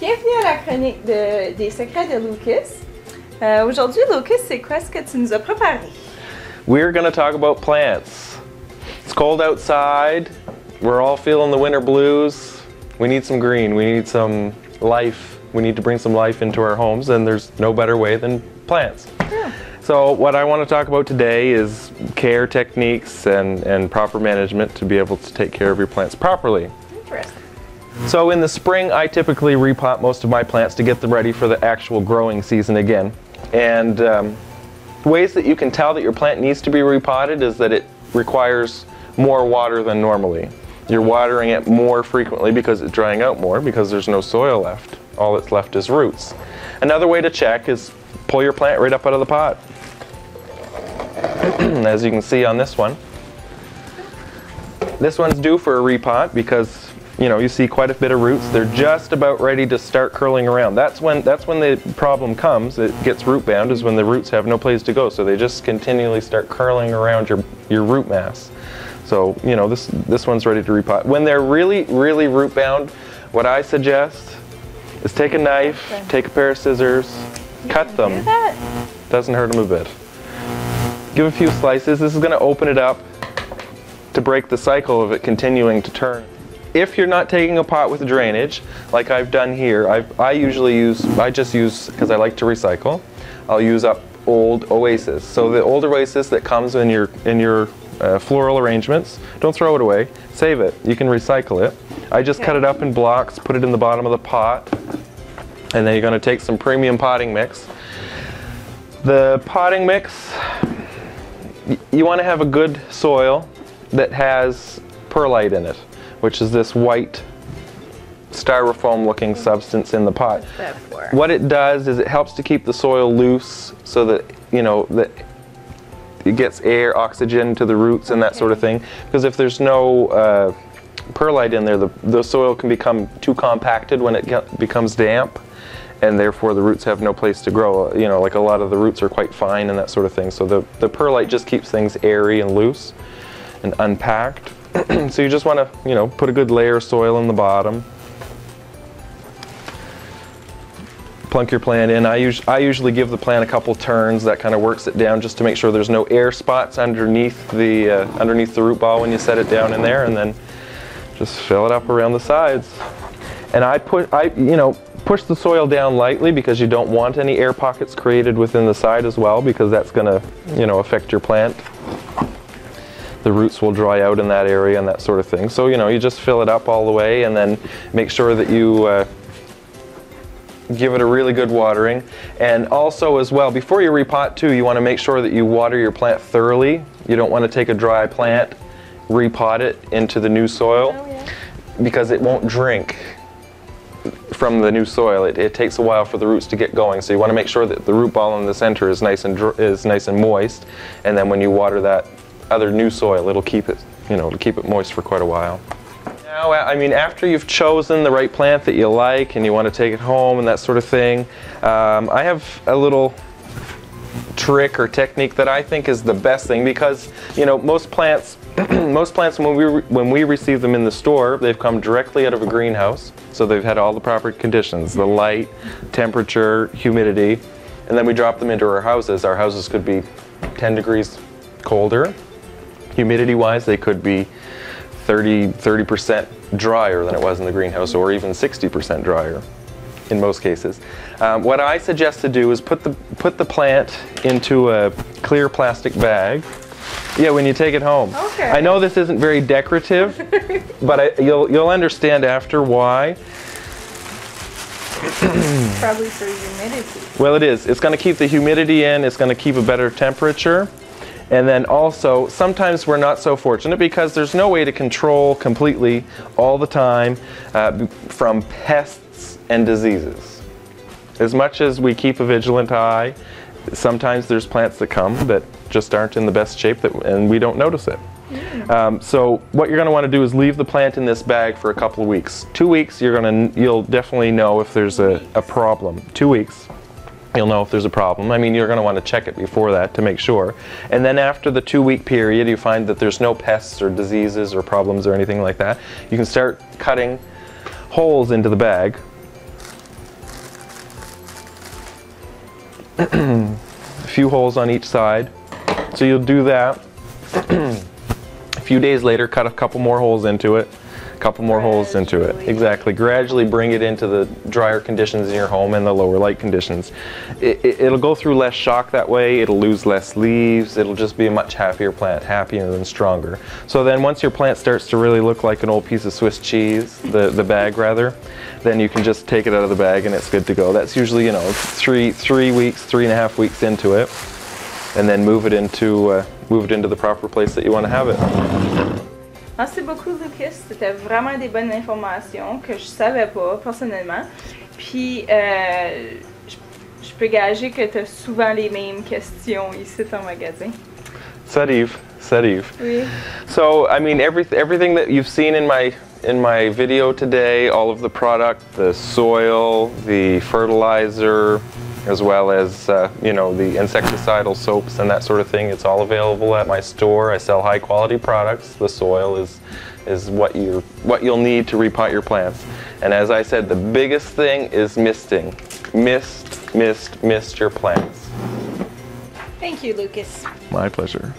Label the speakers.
Speaker 1: Bienvenue à la chronique des secrets de Lukus. Aujourd'hui, Lukus, c'est quoi ce que tu nous as préparé?
Speaker 2: We're going to talk about plants. It's cold outside. We're all feeling the winter blues. We need some green. We need some life. We need to bring some life into our homes, and there's no better way than plants.
Speaker 1: Yeah.
Speaker 2: So what I want to talk about today is care techniques and proper management to be able to take care of your plants properly.
Speaker 1: Interesting.
Speaker 2: So in the spring, I typically repot most of my plants to get them ready for the actual growing season again. And ways that you can tell that your plant needs to be repotted is that it requires more water than normally. You're watering it more frequently because it's drying out more because there's no soil left. All that's left is roots. Another way to check is pull your plant right up out of the pot. As you can see on this one. This one's due for a repot because you see quite a bit of roots. They're just about ready to start curling around. That's when the problem comes. It gets root bound is when the roots have no place to go. So they just continually start curling around your root mass. So this one's ready to repot. When they're really root bound, what I suggest is take a knife, take a pair of scissors, cut them. Doesn't hurt them a bit. Give a few slices. This is going to open it up to break the cycle of it continuing to turn. If you're not taking a pot with drainage, like I've done here, I just use, because I like to recycle, I'll use up old oasis. So the old oasis that comes in your floral arrangements, don't throw it away, save it. You can recycle it. I just cut it up in blocks, put it in the bottom of the pot, and then you're going to take some premium potting mix. The potting mix, you want to have a good soil that has perlite in it, which is this white styrofoam looking substance in the pot.
Speaker 1: What's that for?
Speaker 2: What it does is it helps to keep the soil loose so that that it gets air, oxygen to the roots and that sort of thing. Because if there's no perlite in there, the soil can become too compacted when it becomes damp, and therefore the roots have no place to grow. Like a lot of the roots are quite fine and that sort of thing. So the perlite just keeps things airy and loose and unpacked. So you just want to, put a good layer of soil in the bottom. Plunk your plant in. I usually give the plant a couple turns. That kind of works it down just to make sure there's no air spots underneath the root ball when you set it down in there, and then just fill it up around the sides. And I push the soil down lightly because you don't want any air pockets created within the side as well, because that's going to, affect your plant. The roots will dry out in that area and that sort of thing. So, you just fill it up all the way, and then make sure that you give it a really good watering. And also as well, before you repot too, you want to make sure that you water your plant thoroughly. You don't want to take a dry plant, repot it into the new soil, because it won't drink from the new soil. It takes a while for the roots to get going. So you want to make sure that the root ball in the center is nice and moist, and then when you water that other new soil, it'll keep it, moist for quite a while. Now, after you've chosen the right plant that you like and you want to take it home and that sort of thing, I have a little trick or technique that I think is the best thing, because most plants when we receive them in the store, they've come directly out of a greenhouse, so they've had all the proper conditions, the light, temperature, humidity, and then we drop them into our houses. Our houses could be 10 degrees colder. Humidity-wise, they could be 30% drier than it was in the greenhouse, or even 60% drier in most cases. What I suggest to do is put the plant into a clear plastic bag. Yeah, when you take it home.
Speaker 1: Okay.
Speaker 2: I know this isn't very decorative, but you'll understand after why.
Speaker 1: Probably for humidity.
Speaker 2: Well, it is. It's going to keep the humidity in. It's going to keep a better temperature. And then also, sometimes we're not so fortunate because there's no way to control completely all the time from pests and diseases. As much as we keep a vigilant eye, sometimes there's plants that come that just aren't in the best shape and we don't notice it. So what you're going to want to do is leave the plant in this bag for a couple of weeks. 2 weeks, you'll definitely know if there's a problem. 2 weeks. You'll know if there's a problem. You're going to want to check it before that to make sure. And then after the 2-week period, you find that there's no pests or diseases or problems or anything like that, you can start cutting holes into the bag a few holes on each side. So you'll do that. A few days later, cut a couple more holes into it. Couple more holes into it. Exactly. Gradually bring it into the drier conditions in your home and the lower light conditions. It'll go through less shock that way. It'll lose less leaves. It'll just be a much happier plant, happier and stronger. So then once your plant starts to really look like an old piece of Swiss cheese, the bag rather, then you can just take it out of the bag and it's good to go. That's usually, you know, 3 weeks, 3.5 weeks into it, and then move it into the proper place that you want to have it.
Speaker 1: Merci beaucoup, Lukus. C'était vraiment des bonnes informations que je savais pas personnellement. Puis, je peux gager que tu as souvent les mêmes questions ici en magasin.
Speaker 2: Ça arrive.
Speaker 1: Oui.
Speaker 2: So, I mean, everything that you've seen in my video today, all of the product, the soil, the fertilizer, as well as you know, the insecticidal soaps and that sort of thing. It's all available at my store. I sell high quality products. The soil is what you'll need to repot your plants. And as I said, the biggest thing is misting. Mist your plants.
Speaker 1: Thank you, Lukus.
Speaker 2: My pleasure.